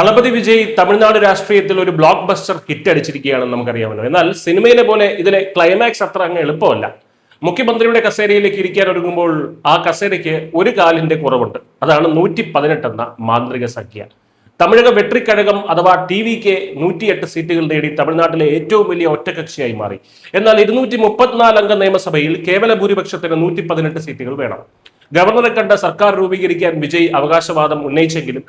തളപതി വിജയ് തമിഴ്നാട് രാഷ്ട്രീയത്തിൽ ഒരു block buster hit അടിച്ചിരിക്കുകയാണെന്ന് നമുക്കറിയാമല്ലോ. എന്നാൽ സിനിമയിലെ പോലെ ഇതിലെ ക്ലൈമാക്സ് അത്ര അങ്ങ് എളുപ്പമല്ല. മുഖ്യമന്ത്രിയുടെ കസേരയിലേക്ക് ഇരിക്കാൻ ഒരുങ്ങുമ്പോൾ ആ കസേരയ്ക്ക് ഒരു കാലിന്റെ കുറവുണ്ട്. അതാണ് 118 എന്ന മാന്ത്രിക സംഖ്യ. തമിഴക വെട്രിക്കഴകം അഥവാ TVK 108 സീറ്റുകൾ നേടി തമിഴ്നാട്ടിലെ ഏറ്റവും വലിയ ഒറ്റകക്ഷിയായി മാറി. എന്നാൽ 234 അംഗ നിയമസഭയിൽ കേവല ഭൂരിപക്ഷത്തിന് 118 സീറ്റുകൾ വേണം. ഗവർണറെ കണ്ട സർക്കാർ രൂപീകരിക്കാൻ വിജയ് അവകാശവാദം ഉന്നയിച്ചെങ്കിലും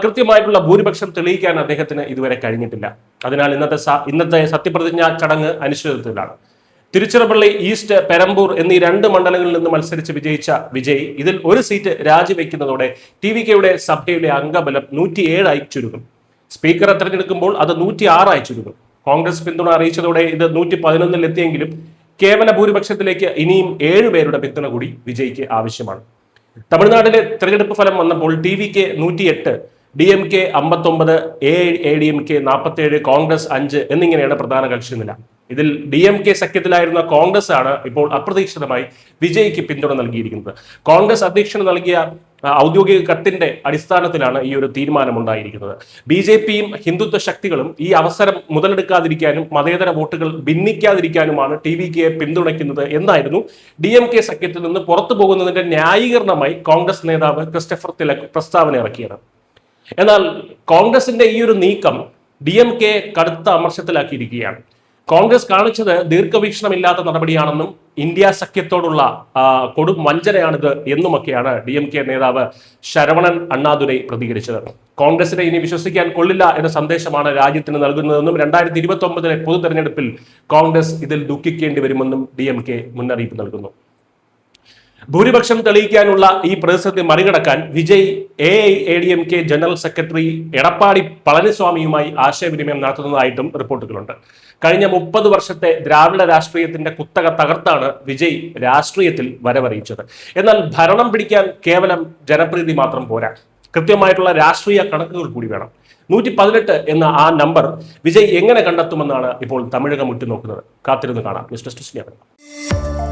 കൃത്യമായിട്ടുള്ള ഭൂരിപക്ഷം തെളിയിക്കാൻ അദ്ദേഹത്തിന് ഇതുവരെ കഴിഞ്ഞിട്ടില്ല. അതിനാൽ ഇന്നത്തെ സത്യപ്രതിജ്ഞാ ചടങ്ങ് അനിശ്ചിതത്വത്തിലാണ്. തിരുച്ചിറപ്പള്ളി ഈസ്റ്റ്, പെരമ്പൂർ എന്നീ 2 മണ്ഡലങ്ങളിൽ നിന്ന് മത്സരിച്ച് വിജയിച്ച വിജയ് ഇതിൽ ഒരു സീറ്റ് രാജിവെക്കുന്നതോടെ TVKയുടെ സഭയിലെ അംഗബലം 107 ആയി ചുരുങ്ങും. സ്പീക്കറെ തെരഞ്ഞെടുക്കുമ്പോൾ അത് 106 ആയി ചുരുങ്ങും. കോൺഗ്രസ് പിന്തുണ അറിയിച്ചതോടെ ഇത് 111 എത്തിയെങ്കിലും കേവല ഭൂരിപക്ഷത്തിലേക്ക് ഇനിയും 7 പേരുടെ പിന്തുണ കൂടി വിജയ്ക്ക് ആവശ്യമാണ്. തമിഴ്നാട്ടിലെ തെരഞ്ഞെടുപ്പ് ഫലം വന്നപ്പോൾ TVK 108, DMK 59, AIADMK 47, കോൺഗ്രസ് 5 എന്നിങ്ങനെയാണ് പ്രധാന കക്ഷിനില. ഇതിൽ DMK സഖ്യത്തിലായിരുന്ന കോൺഗ്രസ് ആണ് ഇപ്പോൾ അപ്രതീക്ഷിതമായി വിജയ്ക്ക് പിന്തുണ നൽകിയിരിക്കുന്നത്. കോൺഗ്രസ് അധ്യക്ഷന് നൽകിയ ഔദ്യോഗിക കത്തിന്റെ അടിസ്ഥാനത്തിലാണ് ഈ ഒരു തീരുമാനമുണ്ടായിരിക്കുന്നത്. BJPയും ഹിന്ദുത്വ ശക്തികളും ഈ അവസരം മുതലെടുക്കാതിരിക്കാനും മതേതര വോട്ടുകൾ ഭിന്നിക്കാതിരിക്കാനുമാണ് TVKയെ പിന്തുണയ്ക്കുന്നത് എന്നായിരുന്നു DMK സഖ്യത്തിൽ നിന്ന് പുറത്തു പോകുന്നതിന്റെ ന്യായീകരണമായി കോൺഗ്രസ് നേതാവ് ക്രിസ്റ്റഫർ തിലക് പ്രസ്താവന ഇറക്കിയത്. എന്നാൽ കോൺഗ്രസിന്റെ ഈ ഒരു നീക്കം DMK കടുത്ത അമർഷത്തിലാക്കിയിരിക്കുകയാണ്. കോൺഗ്രസ് കാണിച്ചത് ദീർഘവീക്ഷണമില്ലാത്ത നടപടിയാണെന്നും ഇന്ത്യ സഖ്യത്തോടുള്ള കൊടും വഞ്ചനയാണിത് എന്നുമൊക്കെയാണ് DMK നേതാവ് ശരവണൻ അണ്ണാദുരൈ പ്രതികരിച്ചത്. കോൺഗ്രസിനെ ഇനി വിശ്വസിക്കാൻ കൊള്ളില്ല എന്ന സന്ദേശമാണ് രാജ്യത്തിന് നൽകുന്നതെന്നും 2029 പൊതു തെരഞ്ഞെടുപ്പിൽ കോൺഗ്രസ് ഇതിൽ ദുഃഖിക്കേണ്ടി വരുമെന്നും DMK മുന്നറിയിപ്പ് നൽകുന്നു. ഭൂരിപക്ഷം തെളിയിക്കാനുള്ള ഈ പ്രതിസന്ധി മറികടക്കാൻ Vijay AIADMK general secretary Edappadi പളനിസ്വാമിയുമായി ആശയവിനിമയം നടത്തുന്നതായിട്ടും റിപ്പോർട്ടുകളുണ്ട്. കഴിഞ്ഞ 30 വർഷത്തെ ദ്രാവിഡ രാഷ്ട്രീയത്തിന്റെ കുത്തക തകർത്താണ് വിജയ് രാഷ്ട്രീയത്തിൽ വരവറിയിച്ചത്. എന്നാൽ ഭരണം പിടിക്കാൻ കേവലം ജനപ്രീതി മാത്രം പോരാ, കൃത്യമായിട്ടുള്ള രാഷ്ട്രീയ കണക്കുകൾ കൂടി വേണം. 118 എന്ന ആ നമ്പർ വിജയ് എങ്ങനെ കണ്ടെത്തുമെന്നാണ് ഇപ്പോൾ തമിഴകം ഉറ്റുനോക്കുന്നത്. കാത്തിരുന്ന് കാണാം. News desk.